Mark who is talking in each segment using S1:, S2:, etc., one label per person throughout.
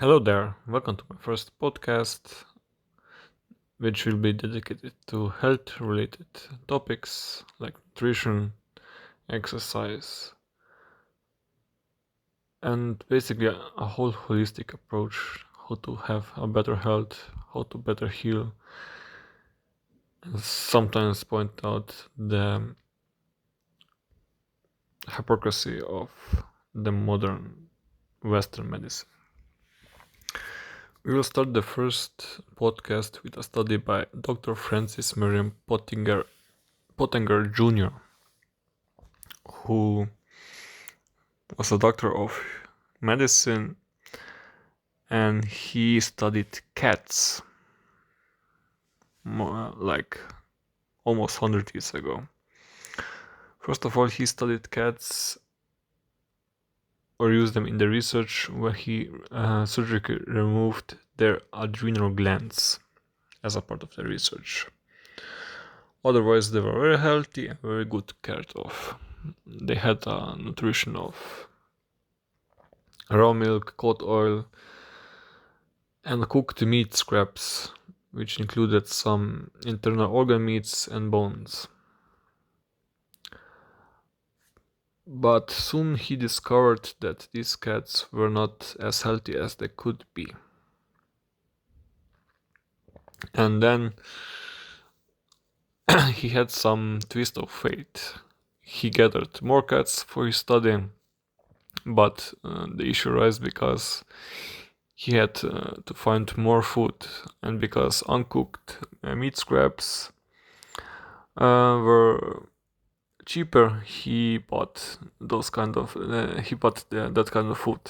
S1: Hello there, welcome to my first podcast, which will be dedicated to health related topics like nutrition, exercise, and basically a whole holistic approach how to have a better health, how to better heal, and sometimes point out the hypocrisy of the modern Western medicine. We will start the first podcast with a study by Dr. Francis Merriam Pottinger Jr., who was a doctor of medicine, and he studied cats like almost 100 years ago. First of all, he studied cats or used them in the research where he surgically removed their adrenal glands as a part of the research. Otherwise, they were very healthy and very good cared of. They had a nutrition of raw milk, cod oil, and cooked meat scraps, which included some internal organ meats and bones. But soon he discovered that these cats were not as healthy as they could be. And then he had some twist of fate. He gathered more cats for his study, but the issue arose because he had to find more food, and because uncooked meat scraps were cheaper, he bought that kind of food.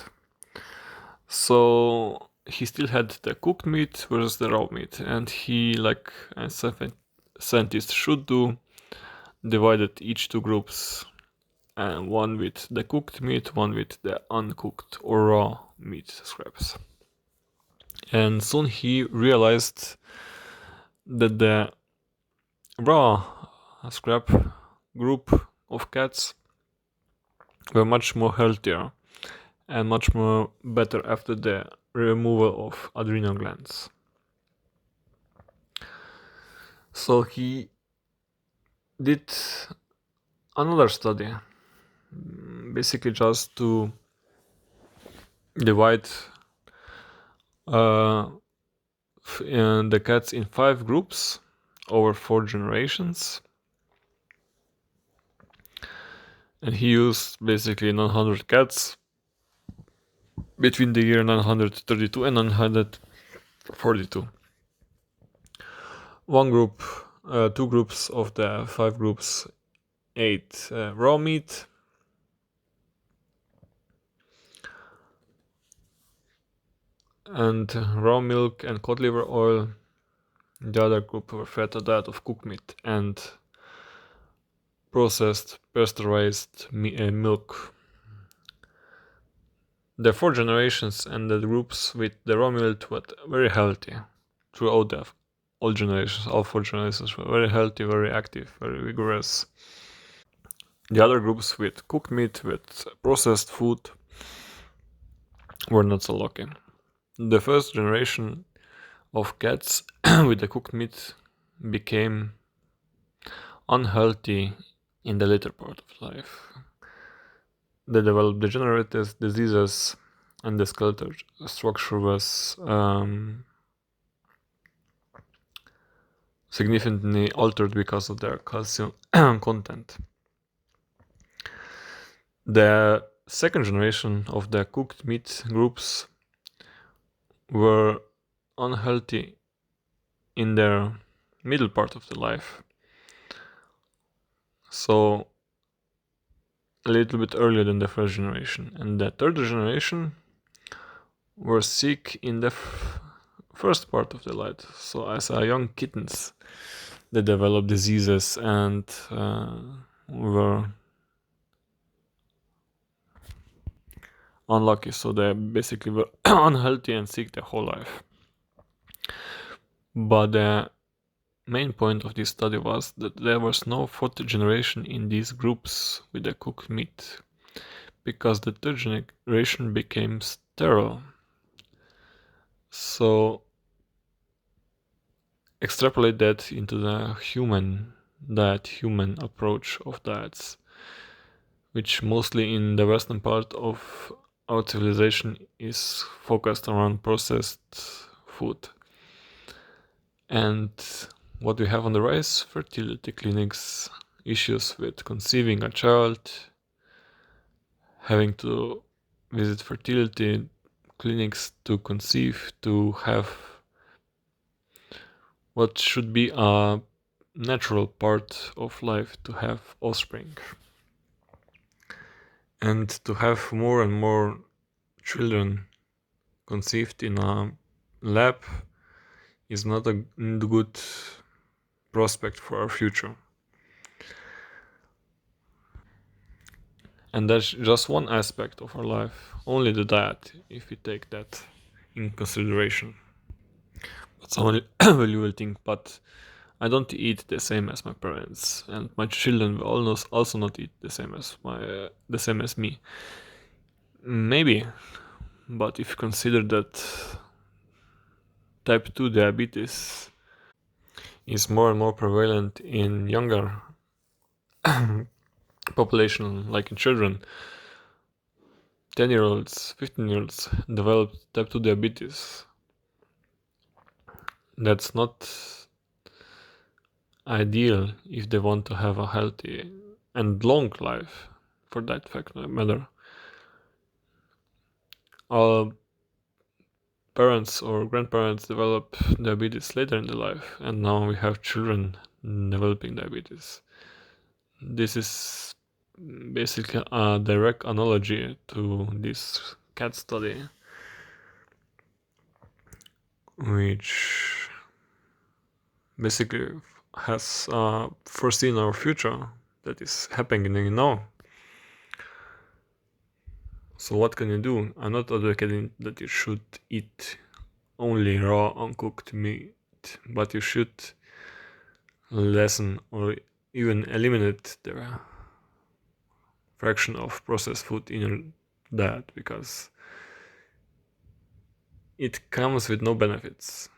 S1: So he still had the cooked meat versus the raw meat, and he, like a scientist should do, divided each two groups, and one with the cooked meat, one with the uncooked or raw meat scraps. And soon he realized that the raw scrap group of cats were much more healthier and much more better after the removal of adrenal glands. So he did another study, basically just to divide the cats in 5 groups over 4 generations. And he used basically 900 cats between the year 932 and 942. One group, 2 groups of the 5 groups ate raw meat, and raw milk and cod liver oil. The other group were fed a diet of cooked meat and processed pasteurized milk. The 4 generations and the groups with the raw milk were very healthy throughout all generations. All 4 generations were very healthy, very active, very vigorous. The other groups with cooked meat, with processed food, were not so lucky. The first generation of cats with the cooked meat became unhealthy in the later part of life. They developed degenerative diseases, and the skeletal structure was significantly altered because of their calcium content. The second generation of the cooked meat groups were unhealthy in their middle part of the life, so a little bit earlier than the first generation. And the third generation were sick in the first part of the life, so as young kittens they developed diseases and were unlucky, so they basically were unhealthy and sick their whole life. But the main point of this study was that there was no fourth generation in these groups with the cooked meat, because the third generation became sterile. So extrapolate that into the human diet, human approach of diets, which mostly in the western part of our civilization is focused around processed food. And what we have on the rise: fertility clinics, issues with conceiving a child, having to visit fertility clinics to conceive, to have what should be a natural part of life, to have offspring. And to have more and more children conceived in a lab is not a good prospect for our future. And that's just one aspect of our life, only the diet, if we take that in consideration. That's only valuable thing, but I don't eat the same as my parents, and my children will also not eat the same as me. Maybe, but if you consider that type 2 diabetes is more and more prevalent in younger population, like in children, 10-year-olds, 15-year-olds develop type 2 diabetes. That's not ideal if they want to have a healthy and long life, for that fact matter. All parents or grandparents develop diabetes later in their life, and now we have children developing diabetes. This is basically a direct analogy to this cat study, which basically has foreseen our future that is happening now. So what can you do? I'm not advocating that you should eat only raw uncooked meat, but you should lessen or even eliminate the fraction of processed food in your diet, because it comes with no benefits.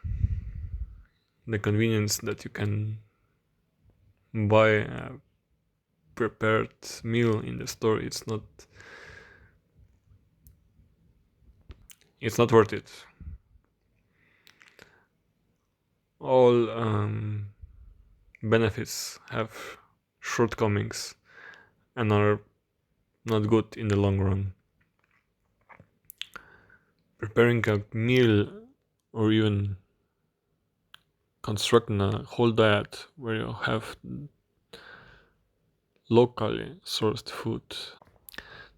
S1: The convenience that you can buy a prepared meal in the store, it's not worth it. All benefits have shortcomings and are not good in the long run. Preparing a meal or even constructing a whole diet where you have locally sourced food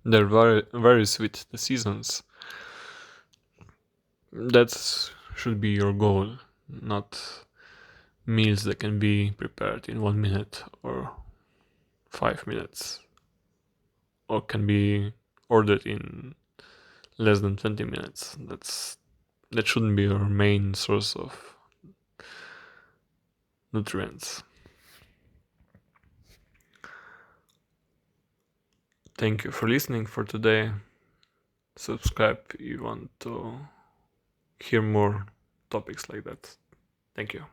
S1: that varies with the seasons, that should be your goal, not meals that can be prepared in 1 minute or 5 minutes, or can be ordered in less than 20 minutes. That shouldn't be your main source of nutrients. Thank you for listening for today. Subscribe if you want to hear more topics like that. Thank you.